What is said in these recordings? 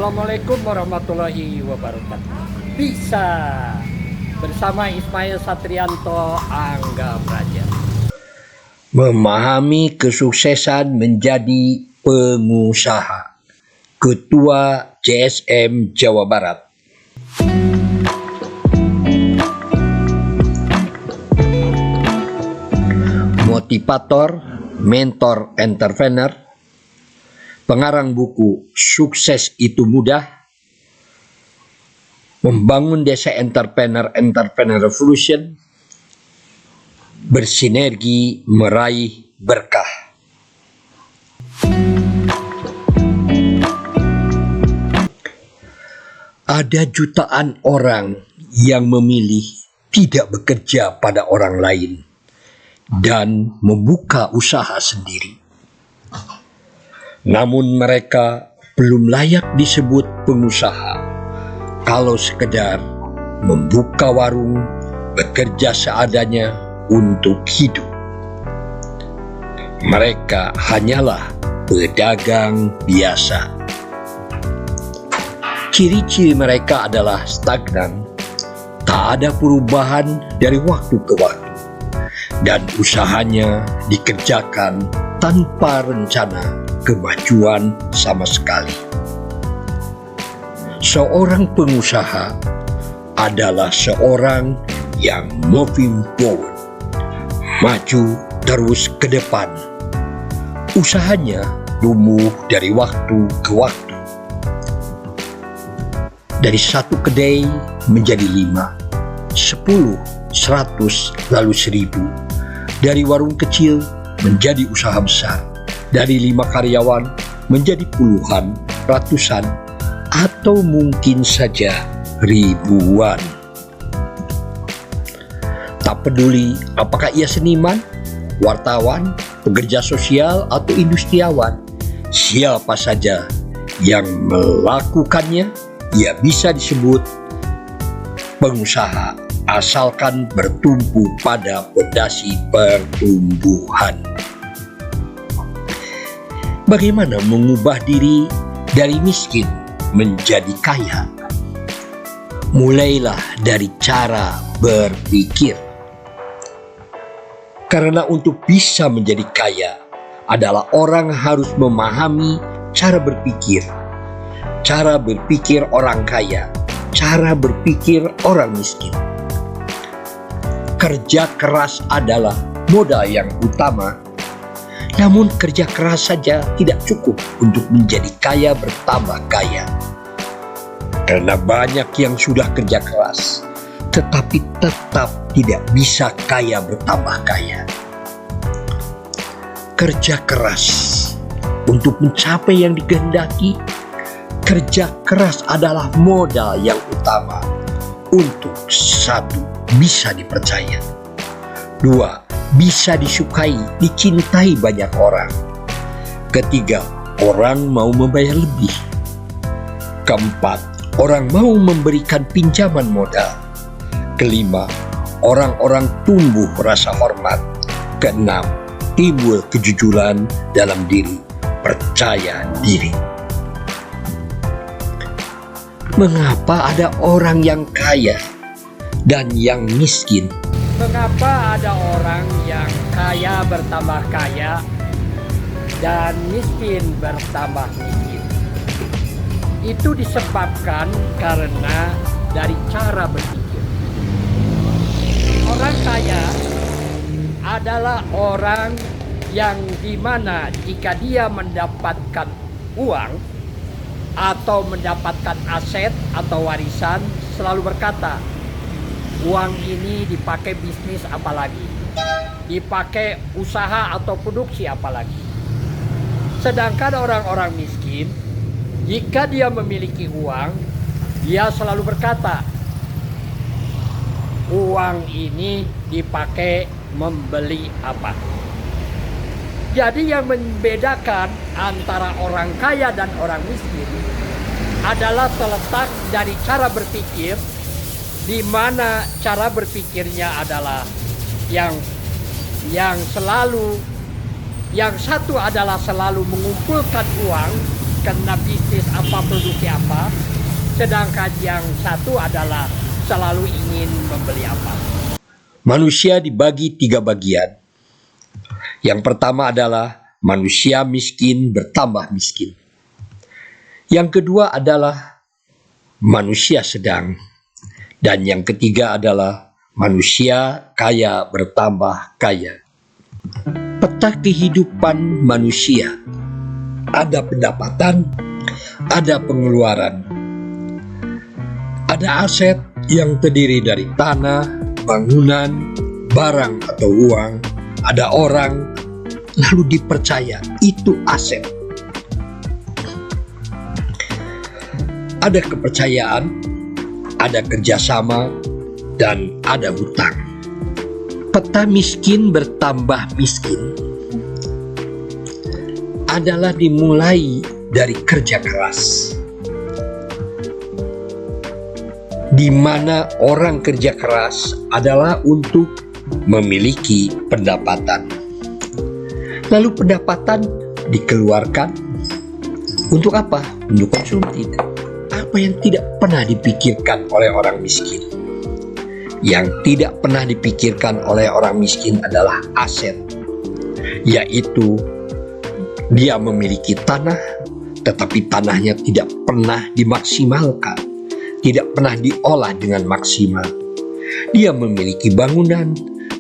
Assalamualaikum warahmatullahi wabarakatuh. Bisa bersama Ismail Satrianto Angga Praja. Memahami kesuksesan menjadi pengusaha. Ketua CSM Jawa Barat. Motivator, mentor, entrepreneur, pengarang buku Sukses Itu Mudah, membangun desa entrepreneur revolution, bersinergi meraih berkah. Ada jutaan orang yang memilih tidak bekerja pada orang lain dan membuka usaha sendiri. Namun mereka belum layak disebut pengusaha kalau sekedar membuka warung, bekerja seadanya untuk hidup. Mereka hanyalah pedagang biasa. Ciri-ciri mereka adalah stagnan, tak ada perubahan dari waktu ke waktu, dan usahanya dikerjakan tanpa rencana kemajuan sama sekali. Seorang pengusaha adalah seorang yang moving forward, maju terus ke depan. Usahanya tumbuh dari waktu ke waktu. Dari satu kedai menjadi 5, 10, 100, lalu 1000. Dari warung kecil menjadi usaha besar. Dari 5 karyawan menjadi puluhan, ratusan, atau mungkin saja ribuan. Tak peduli apakah ia seniman, wartawan, pekerja sosial, atau industriawan, siapa saja yang melakukannya, ia bisa disebut pengusaha asalkan bertumpu pada fondasi pertumbuhan. Bagaimana mengubah diri dari miskin menjadi kaya? Mulailah dari cara berpikir. Karena untuk bisa menjadi kaya adalah orang harus memahami cara berpikir. Cara berpikir orang kaya, cara berpikir orang miskin. Kerja keras adalah modal yang utama. Namun kerja keras saja tidak cukup untuk menjadi kaya bertambah kaya. Karena banyak yang sudah kerja keras, tetapi tetap tidak bisa kaya bertambah kaya. Kerja keras untuk mencapai yang dikehendaki. Kerja keras adalah modal yang utama untuk 1, bisa dipercaya. 2, bisa disukai, dicintai banyak orang. 3, orang mau membayar lebih. 4, orang mau memberikan pinjaman modal. 5, orang-orang tumbuh rasa hormat. 6, timbul kejujuran dalam diri, percaya diri. Mengapa ada orang yang kaya dan yang miskin? Mengapa ada orang yang kaya bertambah kaya dan miskin bertambah miskin? Itu disebabkan karena dari cara berpikir. Orang kaya adalah orang yang dimana jika dia mendapatkan uang atau mendapatkan aset atau warisan selalu berkata, uang ini dipakai bisnis apalagi, dipakai usaha atau produksi apalagi. Sedangkan orang-orang miskin, jika dia memiliki uang, dia selalu berkata, uang ini dipakai membeli apa. Jadi yang membedakan antara orang kaya dan orang miskin adalah terletak dari cara berpikir, di mana cara berpikirnya adalah yang selalu, yang satu adalah selalu mengumpulkan uang karena bisnis apa, produksi apa. Sedangkan yang satu adalah selalu ingin membeli apa. Manusia dibagi 3 bagian. Yang pertama adalah manusia miskin bertambah miskin. Yang kedua adalah manusia sedang. Dan yang ketiga adalah manusia kaya bertambah kaya. Peta kehidupan manusia. Ada pendapatan, ada pengeluaran. Ada aset yang terdiri dari tanah, bangunan, barang atau uang. Ada orang, lalu dipercaya itu aset. Ada kepercayaan, ada kerjasama, dan ada hutang. Peta miskin bertambah miskin adalah dimulai dari kerja keras, di mana orang kerja keras adalah untuk memiliki pendapatan. Lalu pendapatan dikeluarkan untuk apa? Untuk konsumsi. Apa yang tidak pernah dipikirkan oleh orang miskin? Yang tidak pernah dipikirkan oleh orang miskin adalah aset, yaitu dia memiliki tanah, tetapi tanahnya tidak pernah dimaksimalkan, tidak pernah diolah dengan maksimal. Dia memiliki bangunan,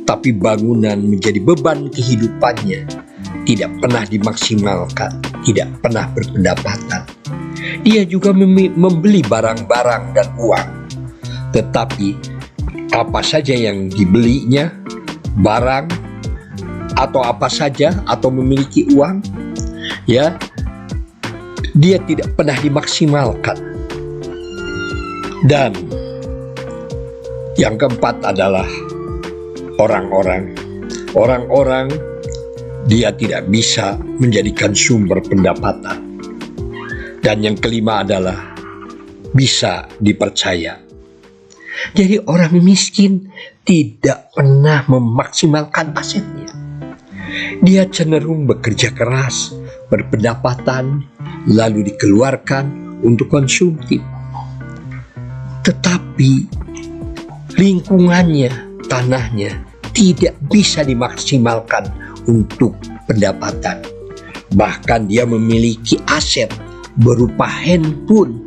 tapi bangunan menjadi beban kehidupannya, tidak pernah dimaksimalkan, tidak pernah berpendapatan. Dia juga membeli barang-barang dan uang, tetapi apa saja yang dibelinya, barang atau apa saja, atau memiliki uang, ya, dia tidak pernah dimaksimalkan. Dan yang keempat adalah orang-orang dia tidak bisa menjadikan sumber pendapatan. Dan yang kelima adalah bisa dipercaya. Jadi orang miskin tidak pernah memaksimalkan asetnya. Dia cenderung bekerja keras, berpendapatan, lalu dikeluarkan untuk konsumtif. Tetapi lingkungannya, tanahnya tidak bisa dimaksimalkan untuk pendapatan. Bahkan dia memiliki aset berupa handphone,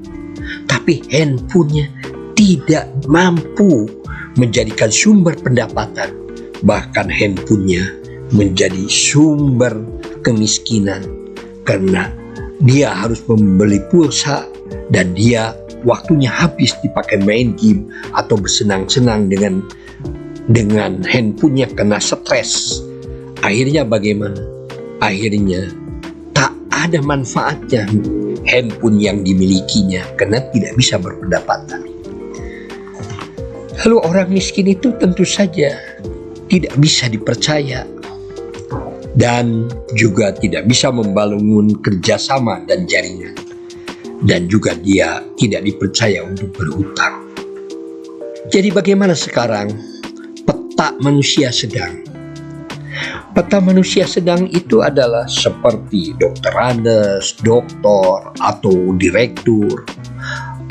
tapi handphonenya tidak mampu menjadikan sumber pendapatan. Bahkan handphonenya menjadi sumber kemiskinan, karena dia harus membeli pulsa dan dia waktunya habis dipakai main game atau bersenang-senang dengan handphonenya, karena stres. Akhirnya bagaimana? Akhirnya tak ada manfaatnya handphone yang dimilikinya karena tidak bisa berpendapatan. Lalu orang miskin itu tentu saja tidak bisa dipercaya dan juga tidak bisa membangun kerjasama dan jaringan, dan juga dia tidak dipercaya untuk berhutang. Jadi bagaimana sekarang peta manusia sedang? Peta manusia sedang itu adalah seperti Dr. Andes, doktor atau direktur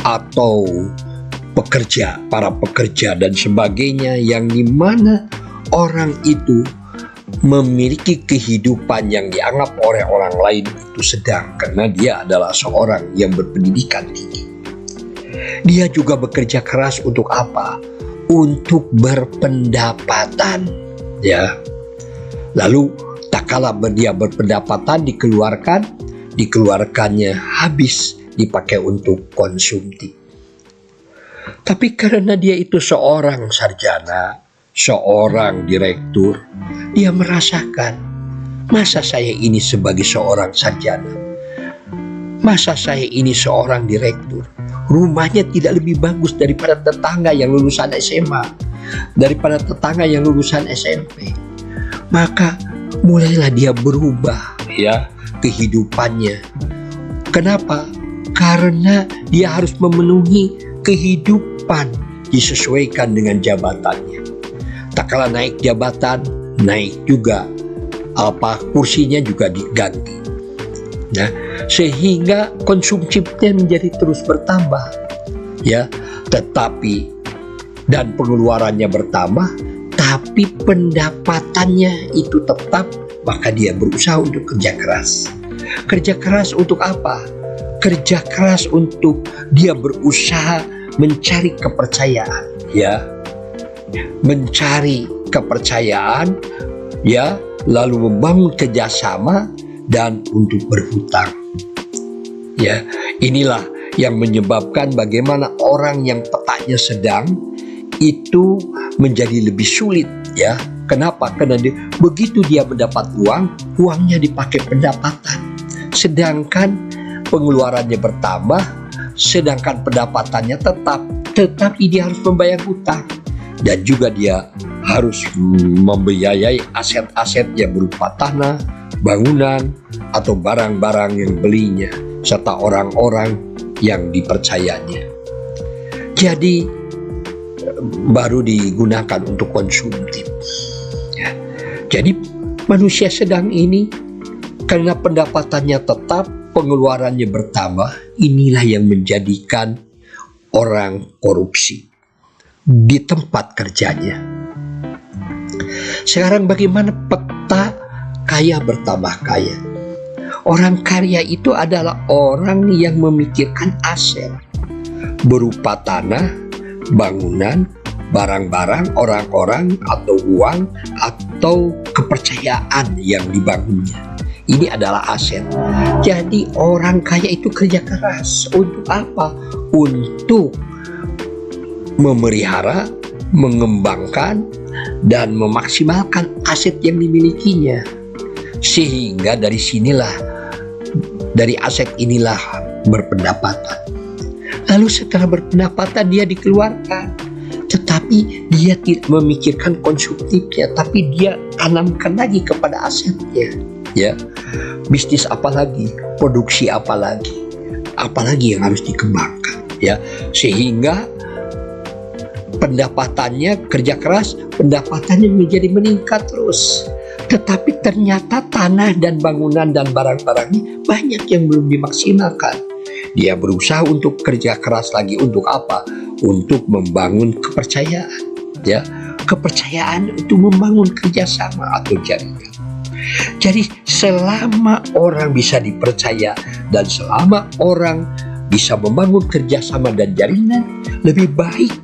atau pekerja, para pekerja dan sebagainya, yang dimana orang itu memiliki kehidupan yang dianggap oleh orang lain itu sedang, karena dia adalah seorang yang berpendidikan tinggi. Dia juga bekerja keras untuk apa? Untuk berpendapatan, ya. Lalu tak kala dia berpendapatan dikeluarkannya habis dipakai untuk konsumtif. Tapi karena dia itu seorang sarjana, seorang direktur, dia merasakan, masa saya ini sebagai seorang sarjana, masa saya ini seorang direktur, rumahnya tidak lebih bagus daripada tetangga yang lulusan SMA, daripada tetangga yang lulusan SMP. Maka mulailah dia berubah, ya, kehidupannya. Kenapa? Karena dia harus memenuhi kehidupan disesuaikan dengan jabatannya. Tak kala naik jabatan, naik juga kursinya juga diganti. Nah, sehingga konsumsinya menjadi terus bertambah, ya. Tetapi dan pengeluarannya bertambah, tapi pendapatannya itu tetap, maka dia berusaha untuk kerja keras. Kerja keras untuk apa? Kerja keras untuk dia berusaha mencari kepercayaan, ya. Mencari kepercayaan, ya, lalu membangun kerjasama dan untuk berhutang. Ya, inilah yang menyebabkan bagaimana orang yang petanya sedang itu menjadi lebih sulit, ya. Kenapa? Karena begitu dia mendapat uang, uangnya dipakai pendapatan. Sedangkan pengeluarannya bertambah, sedangkan pendapatannya tetap, tetapi dia harus membayar hutang. Dan juga dia harus membiayai aset-aset yang berupa tanah, bangunan, atau barang-barang yang belinya, serta orang-orang yang dipercayanya. Jadi baru digunakan untuk konsumtif, ya. Jadi manusia sedang ini karena pendapatannya tetap, pengeluarannya bertambah, inilah yang menjadikan orang korupsi di tempat kerjanya. Sekarang bagaimana peta kaya bertambah kaya? Orang kaya itu adalah orang yang memikirkan aset berupa tanah, bangunan, barang-barang, orang-orang, atau uang, atau kepercayaan yang dibangunnya. Ini adalah aset. Jadi orang kaya itu kerja keras. Untuk apa? Untuk memelihara, mengembangkan, dan memaksimalkan aset yang dimilikinya. Sehingga dari sinilah, dari aset inilah berpendapatan. Lalu setelah berpendapatan dia dikeluarkan. Tetapi dia tidak memikirkan konsumtifnya, tapi dia tanamkan lagi kepada asetnya. Ya, bisnis apa lagi, produksi apa lagi yang harus dikembangkan, ya, sehingga pendapatannya, kerja keras, pendapatannya menjadi meningkat terus. Tetapi ternyata tanah dan bangunan dan barang-barangnya banyak yang belum dimaksimalkan. Dia berusaha untuk kerja keras lagi untuk apa? Untuk membangun kepercayaan, ya. Kepercayaan itu membangun kerjasama atau jaringan. Jadi selama orang bisa dipercaya dan selama orang bisa membangun kerjasama dan jaringan, lebih baik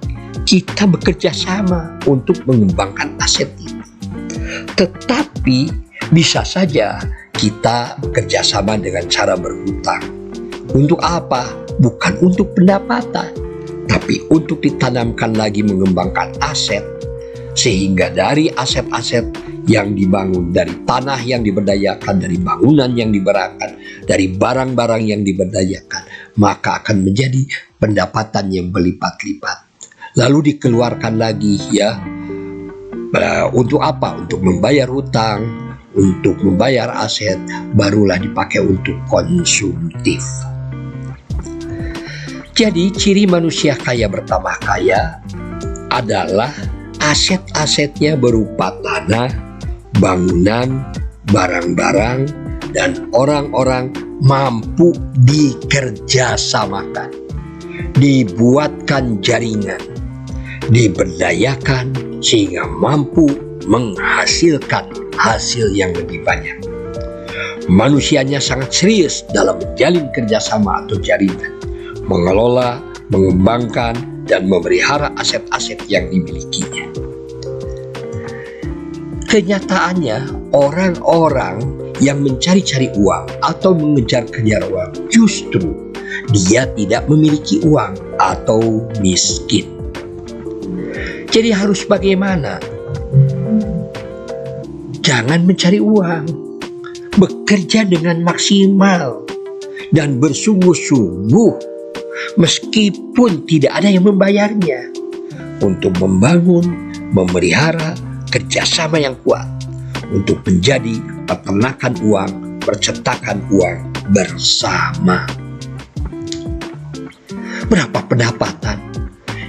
kita bekerja sama untuk mengembangkan aset ini. Tetapi bisa saja kita bekerja sama dengan cara berhutang. Untuk apa? Bukan untuk pendapatan, tapi untuk ditanamkan lagi mengembangkan aset. Sehingga dari aset-aset yang dibangun, dari tanah yang diberdayakan, dari bangunan yang diberdayakan, dari barang-barang yang diberdayakan, maka akan menjadi pendapatan yang berlipat-lipat. Lalu dikeluarkan lagi, ya. Untuk apa? Untuk membayar hutang, untuk membayar aset, barulah dipakai untuk konsumtif. Jadi ciri manusia kaya bertambah kaya adalah aset-asetnya berupa tanah, bangunan, barang-barang, dan orang-orang mampu dikerjasamakan, dibuatkan jaringan, diberdayakan sehingga mampu menghasilkan hasil yang lebih banyak. Manusianya sangat serius dalam menjalin kerjasama atau jaringan, mengelola, mengembangkan, dan memelihara aset-aset yang dimilikinya. Kenyataannya, orang-orang yang mencari-cari uang atau mengejar-kejar uang, justru dia tidak memiliki uang atau miskin. Jadi harus bagaimana? Jangan mencari uang, bekerja dengan maksimal dan bersungguh-sungguh meskipun tidak ada yang membayarnya, untuk membangun, memelihara kerjasama yang kuat, untuk menjadi peternakan uang, percetakan uang bersama. Berapa pendapatan?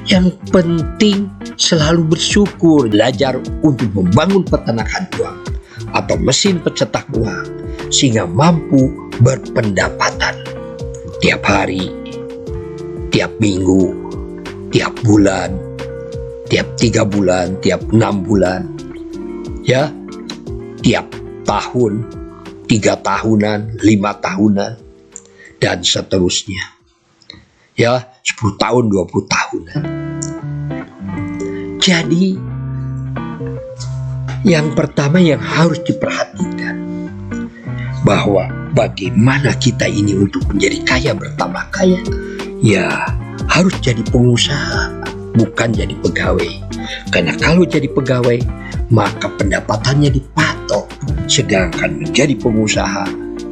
Yang penting selalu bersyukur, belajar untuk membangun peternakan uang atau mesin pencetak uang, sehingga mampu berpendapatan tiap hari, tiap minggu, tiap bulan, tiap 3 bulan, tiap 6 bulan, ya, tiap tahun, 3 tahunan, 5 tahunan, dan seterusnya. Ya, 10 tahun, 20 tahunan. Jadi, yang pertama yang harus diperhatikan, bahwa bagaimana kita ini untuk menjadi kaya bertambah kaya, ya harus jadi pengusaha, bukan jadi pegawai. Karena kalau jadi pegawai, maka pendapatannya dipatok. Sedangkan menjadi pengusaha,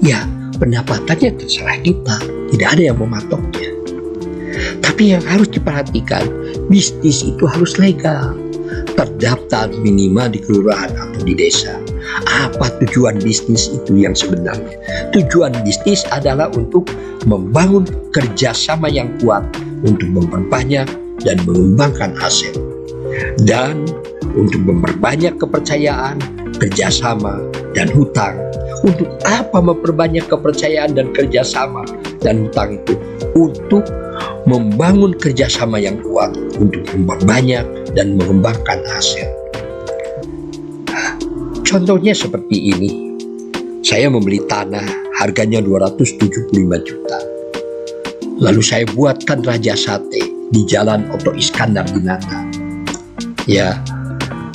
ya pendapatannya terserah kita, tidak ada yang mematoknya. Tapi yang harus diperhatikan, bisnis itu harus legal, terdaftar minimal di kelurahan atau di desa. Apa tujuan bisnis itu yang sebenarnya? Tujuan bisnis adalah untuk membangun kerjasama yang kuat untuk memperbanyak dan mengembangkan aset, dan untuk memperbanyak kepercayaan, kerjasama, dan hutang. Untuk apa memperbanyak kepercayaan dan kerjasama dan hutang itu? Untuk membangun kerjasama yang kuat untuk memperbanyak dan mengembangkan aset. Contohnya seperti ini. Saya membeli tanah, harganya 275 juta. Lalu saya buatkan Raja Sate di Jalan Oto Iskandar di Nata. Ya,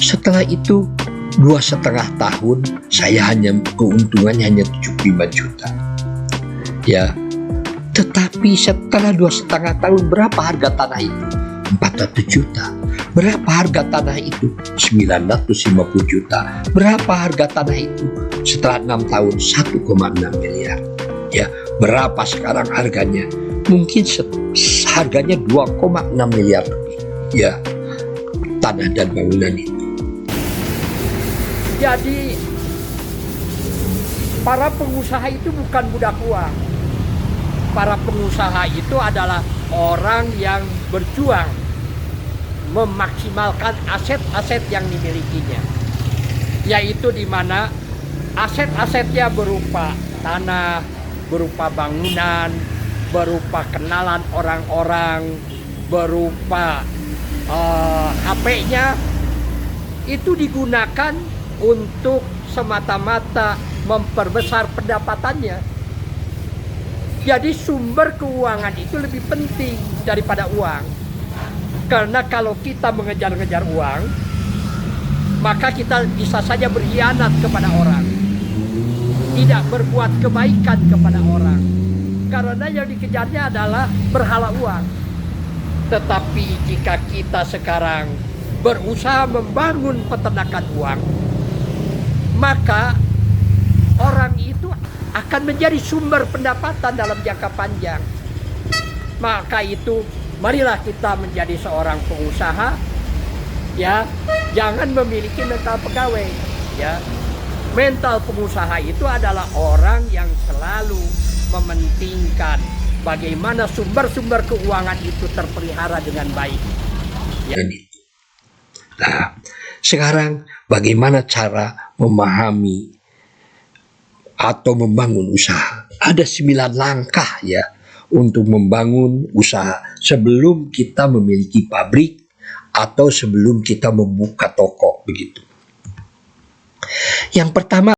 setelah itu 2,5 tahun saya keuntungannya hanya 75 juta. Ya, tetapi setelah 2,5 tahun berapa harga tanah itu? 400 juta. Berapa harga tanah itu? 950 juta. Berapa harga tanah itu? Setelah 6 tahun 1,6 miliar. Ya, berapa sekarang harganya? Mungkin harganya 2,6 miliar lebih. Ya, tanah dan bangunan itu. Jadi para pengusaha itu bukan budak uang. Para pengusaha itu adalah orang yang berjuang memaksimalkan aset-aset yang dimilikinya, yaitu di mana aset-asetnya berupa tanah, berupa bangunan, berupa kenalan orang-orang, berupa HP-nya, itu digunakan untuk semata-mata memperbesar pendapatannya. Jadi sumber keuangan itu lebih penting daripada uang. Karena kalau kita mengejar-ngejar uang, maka kita bisa saja berkhianat kepada orang, tidak berbuat kebaikan kepada orang, karena yang dikejarnya adalah berhala uang. Tetapi jika kita sekarang berusaha membangun peternakan uang, maka orang itu akan menjadi sumber pendapatan dalam jangka panjang. Maka itu marilah kita menjadi seorang pengusaha, ya, jangan memiliki mental pegawai, ya. Mental pengusaha itu adalah orang yang selalu mementingkan bagaimana sumber-sumber keuangan itu terpelihara dengan baik. Ya. Nah, sekarang bagaimana cara memahami atau membangun usaha? Ada 9 langkah, ya, untuk membangun usaha sebelum kita memiliki pabrik atau sebelum kita membuka toko, begitu. Yang pertama,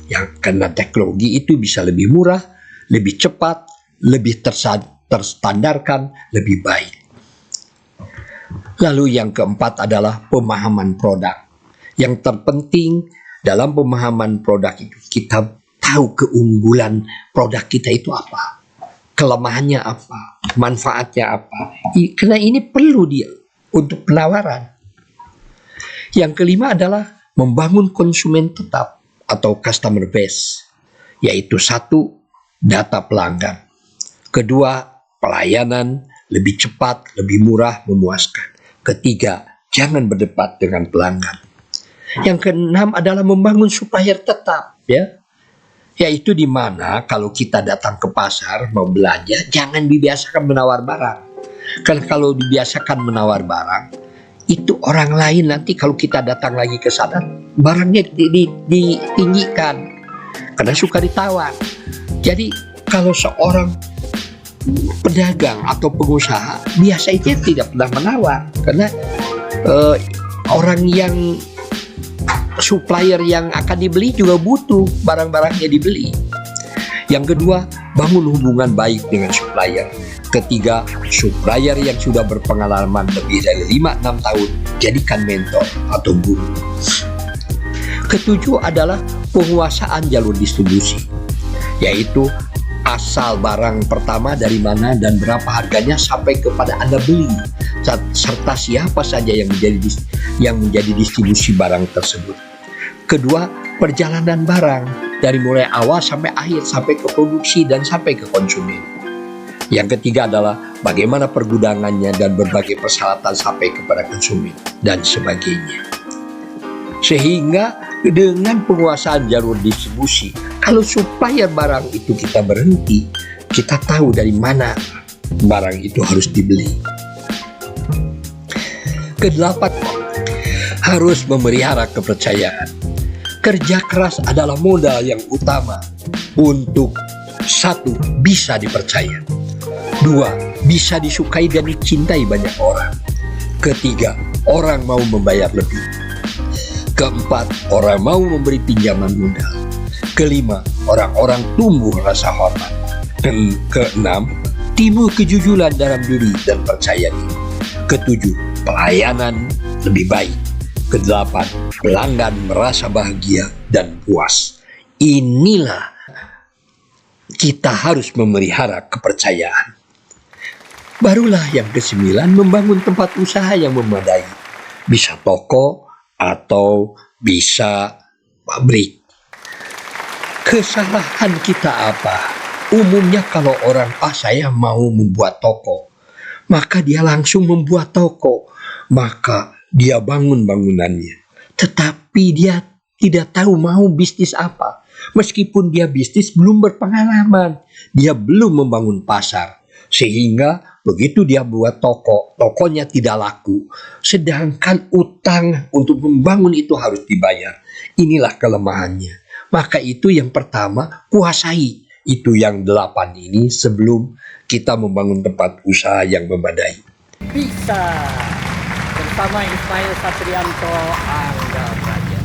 Yang karena teknologi itu bisa lebih murah, lebih cepat, lebih terstandarkan, lebih baik. Lalu yang keempat adalah pemahaman produk. Yang terpenting dalam pemahaman produk itu kita tahu keunggulan produk kita itu apa, kelemahannya apa, manfaatnya apa. Karena ini perlu dia untuk penawaran. Yang kelima adalah membangun konsumen tetap atau customer base, yaitu satu, data pelanggan. Kedua, pelayanan lebih cepat, lebih murah, memuaskan. Ketiga, jangan berdebat dengan pelanggan. Yang keenam adalah membangun supplier tetap, ya. Yaitu di mana kalau kita datang ke pasar mau belanja, jangan dibiasakan menawar barang. Karena kalau dibiasakan menawar barang, itu orang lain nanti kalau kita datang lagi ke sana, barangnya ditinggikan. Karena suka ditawar. Jadi kalau seorang pedagang atau pengusaha biasanya tidak pernah menawar, karena orang yang supplier yang akan dibeli juga butuh barang-barangnya dibeli. Yang kedua, bangun hubungan baik dengan supplier. Ketiga, supplier yang sudah berpengalaman lebih dari 5-6 tahun jadikan mentor atau guru. Ketujuh adalah penguasaan jalur distribusi, yaitu asal barang pertama dari mana dan berapa harganya sampai kepada Anda beli, serta siapa saja yang menjadi distribusi barang tersebut. Kedua, perjalanan barang dari mulai awal sampai akhir, sampai ke produksi dan sampai ke konsumen. Yang ketiga adalah bagaimana pergudangannya dan berbagai persyaratan sampai kepada konsumen dan sebagainya. Sehingga dengan penguasaan jalur distribusi, kalau supplier barang itu kita berhenti, kita tahu dari mana barang itu harus dibeli. Kedelapan, harus memelihara kepercayaan. Kerja keras adalah modal yang utama untuk satu, bisa dipercaya. Dua, bisa disukai dan dicintai banyak orang. Ketiga, orang mau membayar lebih. Keempat, orang mau memberi pinjaman modal. Kelima, orang-orang tumbuh rasa hormat. Keenam, timbul kejujuran dalam diri dan percaya diri. Ketujuh, pelayanan lebih baik. Kedelapan, pelanggan merasa bahagia dan puas. Inilah kita harus memelihara kepercayaan. Barulah yang kesembilan, membangun tempat usaha yang memadai. Bisa toko atau bisa pabrik. Kesalahan kita apa? Umumnya kalau orang, saya mau membuat toko, maka dia langsung membuat toko, maka dia bangun bangunannya. Tetapi dia tidak tahu mau bisnis apa. Meskipun dia bisnis belum berpengalaman, dia belum membangun pasar. Sehingga begitu dia buat toko, tokonya tidak laku. Sedangkan utang untuk membangun itu harus dibayar. Inilah kelemahannya. Maka itu yang pertama, kuasai itu yang 8 ini sebelum kita membangun tempat usaha yang memadai. Bisa bersama Ismail Satrianto, Angga Praja.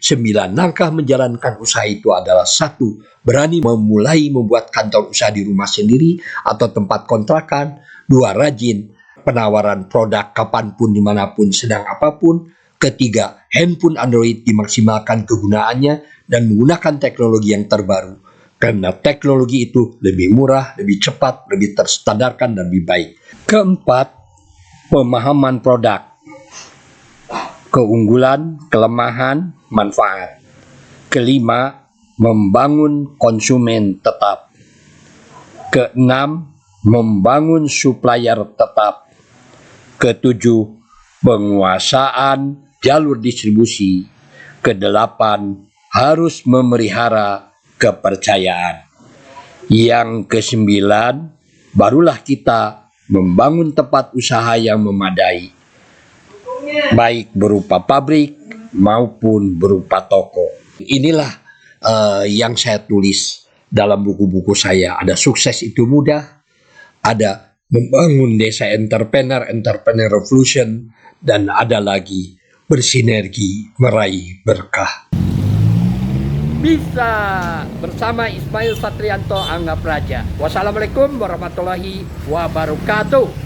9 langkah menjalankan usaha itu adalah: 1. Berani memulai membuat kantor usaha di rumah sendiri atau tempat kontrakan. 2. Rajin penawaran produk kapanpun, dimanapun, sedang apapun. Ketiga, handphone Android dimaksimalkan kegunaannya dan menggunakan teknologi yang terbaru. Karena teknologi itu lebih murah, lebih cepat, lebih terstandarkan, dan lebih baik. Keempat, pemahaman produk. Keunggulan, kelemahan, manfaat. Kelima, membangun konsumen tetap. Keenam, membangun supplier tetap. Ketujuh, penguasaan jalur distribusi. Kedelapan, harus memelihara kepercayaan. Yang kesembilan, barulah kita membangun tempat usaha yang memadai, baik berupa pabrik maupun berupa toko. Inilah yang saya tulis dalam buku-buku saya. Ada Sukses Itu Mudah, ada Membangun Desa Entrepreneur, Entrepreneur Revolution, dan ada lagi Bersinergi Meraih Berkah. bisa bersama Ismail Satrianto Angga Praja. Wassalamualaikum warahmatullahi wabarakatuh.